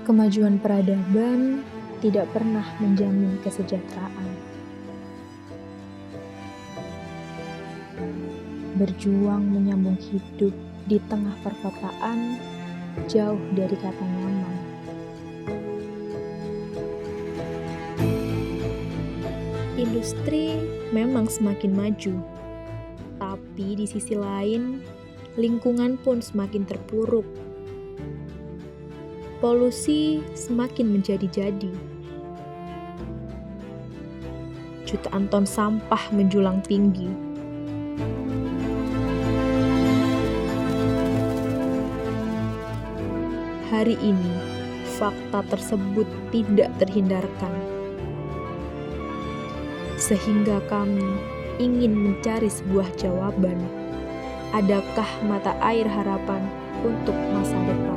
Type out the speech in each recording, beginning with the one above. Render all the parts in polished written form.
Kemajuan peradaban tidak pernah menjamin kesejahteraan. Berjuang menyambung hidup di tengah perkotaan jauh dari kata nyaman. Industri memang semakin maju, tapi di sisi lain, lingkungan pun semakin terpuruk. Polusi semakin menjadi-jadi. Jutaan ton sampah menjulang tinggi. Hari ini, fakta tersebut tidak terhindarkan. Sehingga kami ingin mencari sebuah jawaban. Adakah mata air harapan untuk masa depan?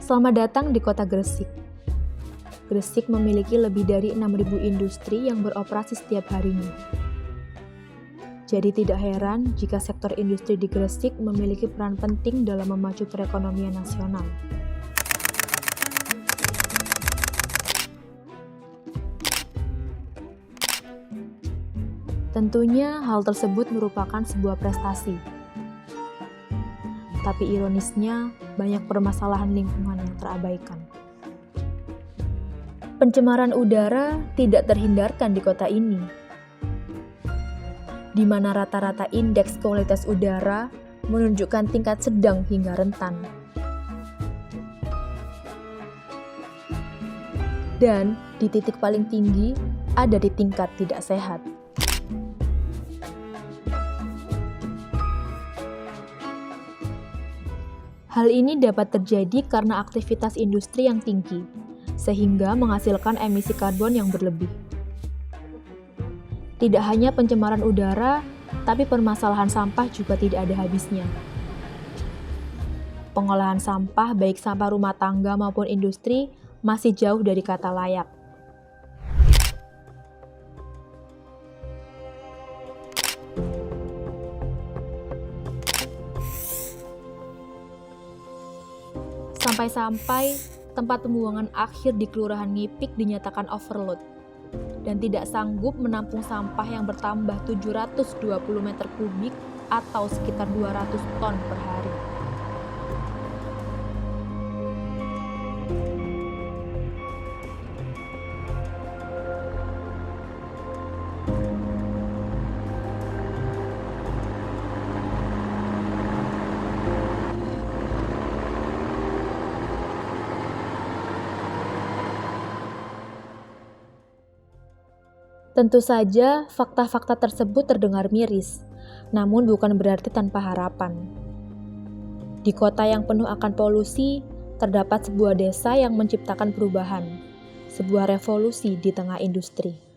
Selamat datang di kota Gresik. Gresik memiliki lebih dari 6.000 industri yang beroperasi setiap harinya. Jadi tidak heran jika sektor industri di Gresik memiliki peran penting dalam memacu perekonomian nasional. Tentunya hal tersebut merupakan sebuah prestasi. Tapi ironisnya, banyak permasalahan lingkungan yang terabaikan. Pencemaran udara tidak terhindarkan di kota ini, di mana rata-rata indeks kualitas udara menunjukkan tingkat sedang hingga rentan. Dan di titik paling tinggi ada di tingkat tidak sehat. Hal ini dapat terjadi karena aktivitas industri yang tinggi, sehingga menghasilkan emisi karbon yang berlebih. Tidak hanya pencemaran udara, tapi permasalahan sampah juga tidak ada habisnya. Pengolahan sampah, baik sampah rumah tangga maupun industri, masih jauh dari kata layak. Sampai-sampai tempat pembuangan akhir di Kelurahan Ngipik dinyatakan overload dan tidak sanggup menampung sampah yang bertambah 720 meter kubik atau sekitar 200 ton per hari. Tentu saja, fakta-fakta tersebut terdengar miris, namun bukan berarti tanpa harapan. Di kota yang penuh akan polusi, terdapat sebuah desa yang menciptakan perubahan, sebuah revolusi di tengah industri.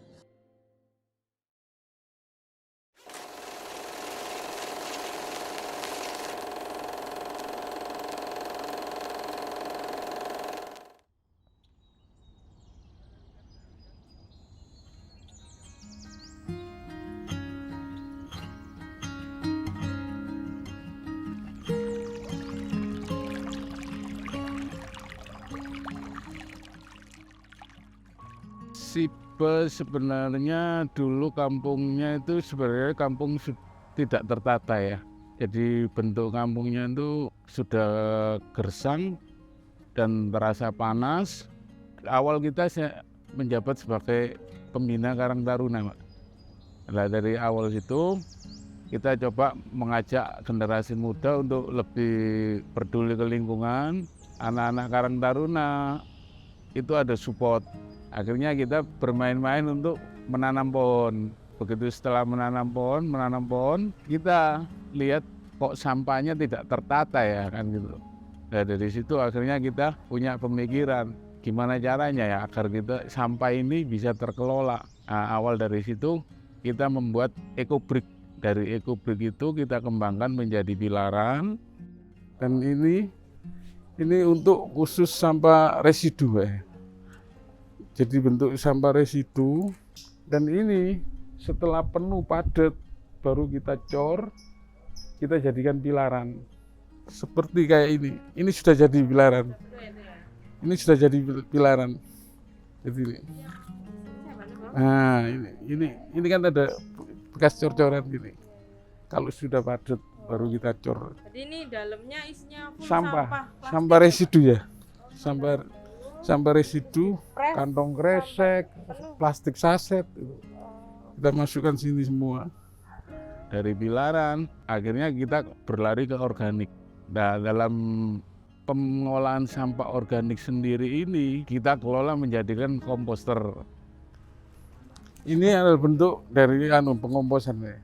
Sipe sebenarnya dulu kampungnya itu sebenarnya kampung tidak tertata ya. Jadi bentuk kampungnya itu sudah gersang dan terasa panas. Awal kita menjabat sebagai pembina Karang Taruna, Pak. Nah, dari awal itu kita coba mengajak generasi muda untuk lebih peduli ke lingkungan. Anak-anak Karang Taruna itu ada support. Akhirnya kita bermain-main untuk menanam pohon. Begitu setelah menanam pohon, kita lihat kok sampahnya tidak tertata ya kan gitu. Nah dari situ akhirnya kita punya pemikiran gimana caranya ya agar kita sampah ini bisa terkelola. Nah, awal dari situ kita membuat ekobrik. Dari ekobrik itu kita kembangkan menjadi pilaran. Dan ini untuk khusus sampah residu ya. Jadi bentuk sampah residu. Dan ini setelah penuh padat baru kita cor, kita jadikan pilaran. Seperti kayak ini. Ini sudah jadi pilaran. Ini sudah jadi pilaran. Jadi nah, ini kan ada bekas cor-coran gini. Kalau sudah padat baru kita cor. Jadi ini dalamnya isinya full Sampah residu ya. Sampah residu, kantong kresek, plastik saset itu. Kita masukkan sini semua. Dari pilaran, akhirnya kita berlari ke organik. Nah, dalam pengolahan sampah organik sendiri ini kita kelola menjadikan komposter. Ini adalah bentuk dari pengomposan ya.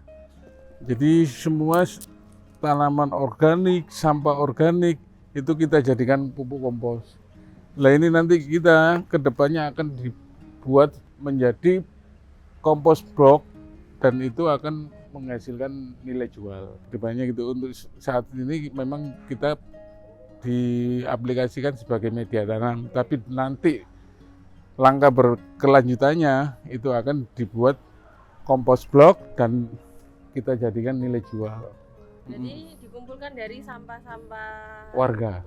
Jadi semua tanaman organik, sampah organik itu kita jadikan pupuk kompos. Nah ini nanti kita kedepannya akan dibuat menjadi kompos blok dan itu akan menghasilkan nilai jual. Kedepannya gitu. Untuk saat ini memang kita diaplikasikan sebagai media tanam, tapi nanti langkah berkelanjutannya itu akan dibuat kompos blok dan kita jadikan nilai jual. Jadi dikumpulkan dari sampah-sampah warga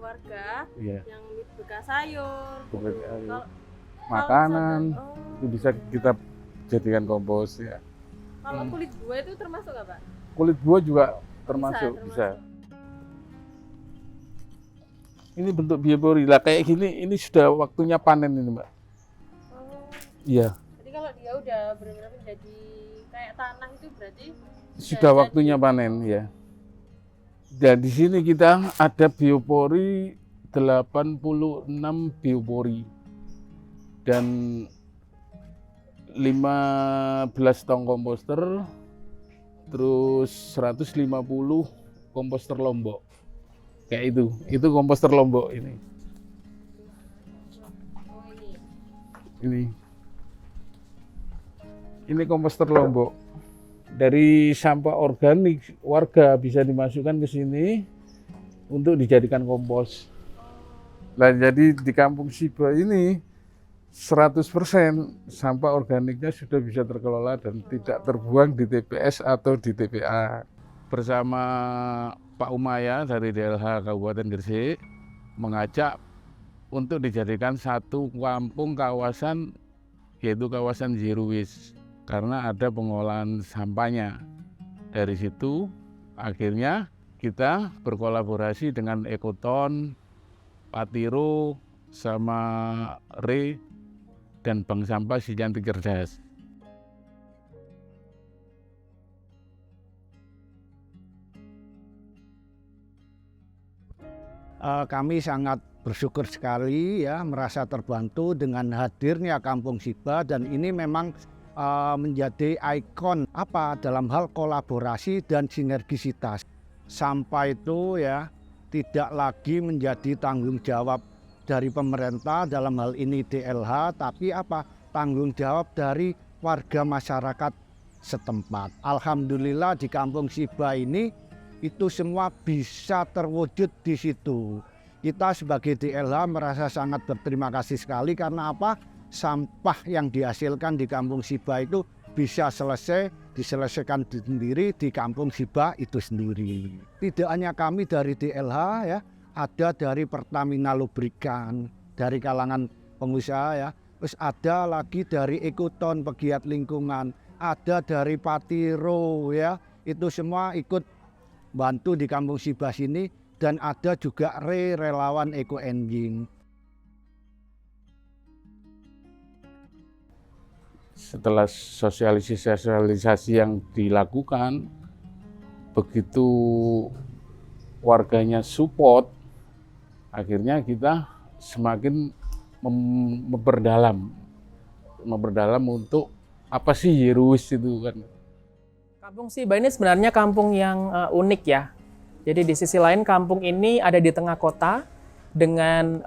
iya. Yang bekas sayur, makanan, itu bisa kita jadikan kompos ya. Kalau kulit buah itu termasuk nggak Pak? Kulit buah juga termasuk. Bisa. Ini bentuk biopori lah kayak gini, ini sudah waktunya panen ini Mbak. Iya. Jadi kalau dia udah benar-benar menjadi kayak tanah itu berarti sudah waktunya panen ya. Dan di sini kita ada biopori 86 biopori dan 15 tong komposter, terus 150 komposter lombok. Kayak itu komposter lombok ini. Ini komposter lombok. Dari sampah organik warga bisa dimasukkan ke sini untuk dijadikan kompos. Nah, jadi di Kampung Siba ini 100% sampah organiknya sudah bisa terkelola dan tidak terbuang di TPS atau di TPA. Bersama Pak Umaya dari DLH Kabupaten Gresik mengajak untuk dijadikan satu kampung kawasan, yaitu kawasan Zero Waste. Karena ada pengolahan sampahnya. Dari situ akhirnya kita berkolaborasi dengan Ekoton, Patiro, sama Re, dan Bank Sampah Sijanti Cerdas. Kami sangat bersyukur sekali ya merasa terbantu dengan hadirnya Kampung Siba dan ini memang menjadi ikon dalam hal kolaborasi dan sinergisitas. Sampah itu ya tidak lagi menjadi tanggung jawab dari pemerintah dalam hal ini DLH, tapi tanggung jawab dari warga masyarakat setempat. Alhamdulillah di Kampung Siba ini itu semua bisa terwujud di situ. Kita sebagai DLH merasa sangat berterima kasih sekali karena sampah yang dihasilkan di Kampung Siba itu bisa diselesaikan sendiri di Kampung Siba itu sendiri. Tidak hanya kami dari DLH ya, ada dari Pertamina Lubrikan, dari kalangan pengusaha ya, terus ada lagi dari Ekoton pegiat lingkungan, ada dari Patiro ya, itu semua ikut bantu di Kampung Siba sini dan ada juga relawan Eco Engine. Setelah sosialisasi yang dilakukan, begitu warganya support, akhirnya kita semakin memperdalam untuk apa sih Zero Waste itu kan. Kampung Siba ini sebenarnya kampung yang unik ya. Jadi di sisi lain kampung ini ada di tengah kota dengan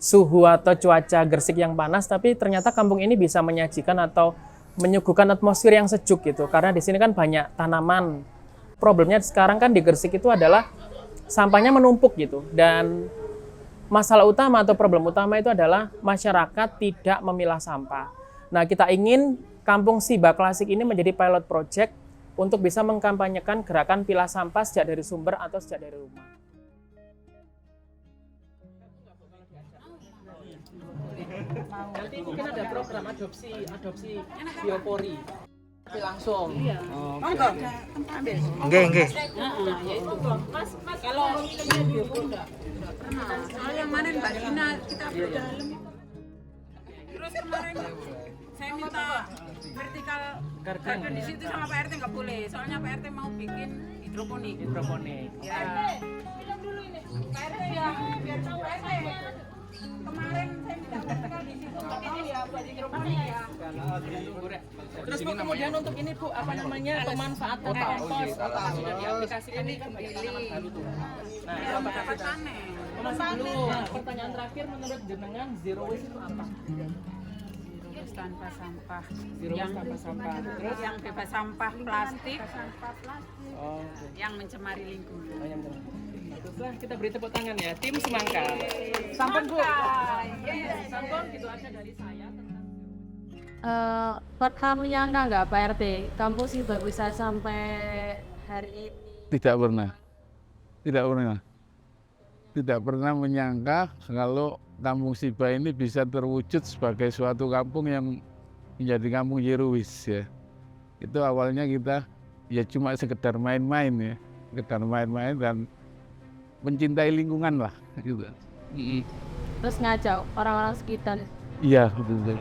suhu atau cuaca Gresik yang panas, tapi ternyata kampung ini bisa menyajikan atau menyuguhkan atmosfer yang sejuk gitu. Karena di sini kan banyak tanaman. Problemnya sekarang kan di Gresik itu adalah sampahnya menumpuk gitu. Dan masalah utama atau problem utama itu adalah masyarakat tidak memilah sampah. Nah, kita ingin Kampung Siba Klasik ini menjadi pilot project untuk bisa mengkampanyekan gerakan pilah sampah sejak dari sumber atau sejak dari rumah. Nanti mungkin ada program adopsi biopori. Tapi langsung. Iya. Monggo. Nggih. Ya itu dong. Mas kalau minumnya biopori enggak? Soalnya yang mana Mbak Gina kita berdalam. Terus kemarin saya minta vertikal garden di situ sama Pak RT nggak boleh. Soalnya Pak RT mau bikin hidroponik. Minum Ya. dulu ini. Pak RT ya, biar tahu RT. Kemarin saya minta vertikal di situ nggak mau ya buat hidroponik ya. Terus Bu, kemudian untuk ini Bu, apa namanya pemanfaatan kompos sudah diaplikasikan ini kan banyak tanaman baru tuh. Nah, Ya, apakah dapat kita panen. Mas belum. Nah, pertanyaan terakhir menurut jenengan zero waste itu apa? Terus tanpa sampah. Zero waste tanpa sampah. Terus Yang bebas sampah plastik, oh, oke. yang mencemari lingkungan. Oh, yang benar. Teruslah kita beri tepuk tangan ya, tim Semangka. Sampun Bu. Sampun gitu aja dari saya tentang Kamu nyangka nggak Pak RT, kampung Siba bisa sampai hari ini? Tidak pernah menyangka kalau Kampung Siba ini bisa terwujud sebagai suatu kampung yang menjadi kampung Yeruwis ya. Itu awalnya kita ya cuma sekedar main-main dan mencintai lingkungan lah gitu. Terus ngajak orang-orang sekitar. Iya betul.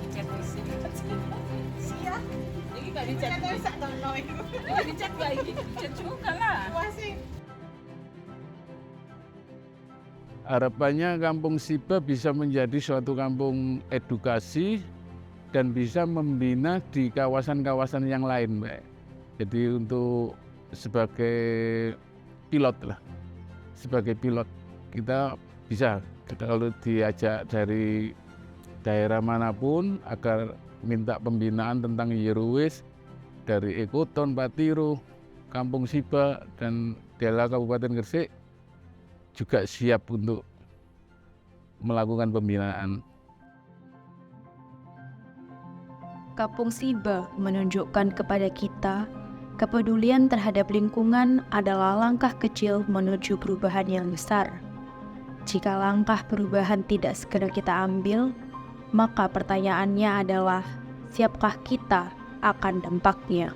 Dicat di sini. Sia. Ini nggak dicat. Ini dicat nggak ini? Dicat juga lah. Harapannya Kampung Siba bisa menjadi suatu kampung edukasi dan bisa membina di kawasan-kawasan yang lain, Mbak. Jadi untuk sebagai pilot lah, sebagai pilot kita bisa kalau diajak dari daerah manapun agar minta pembinaan tentang Yeruwis dari Ekoton, Patiro, Kampung Siba dan Dela Kabupaten Gresik juga siap untuk melakukan pembinaan. Kampung Siba menunjukkan kepada kita kepedulian terhadap lingkungan adalah langkah kecil menuju perubahan yang besar. Jika langkah perubahan tidak segera kita ambil, maka pertanyaannya adalah siapkah kita akan dampaknya?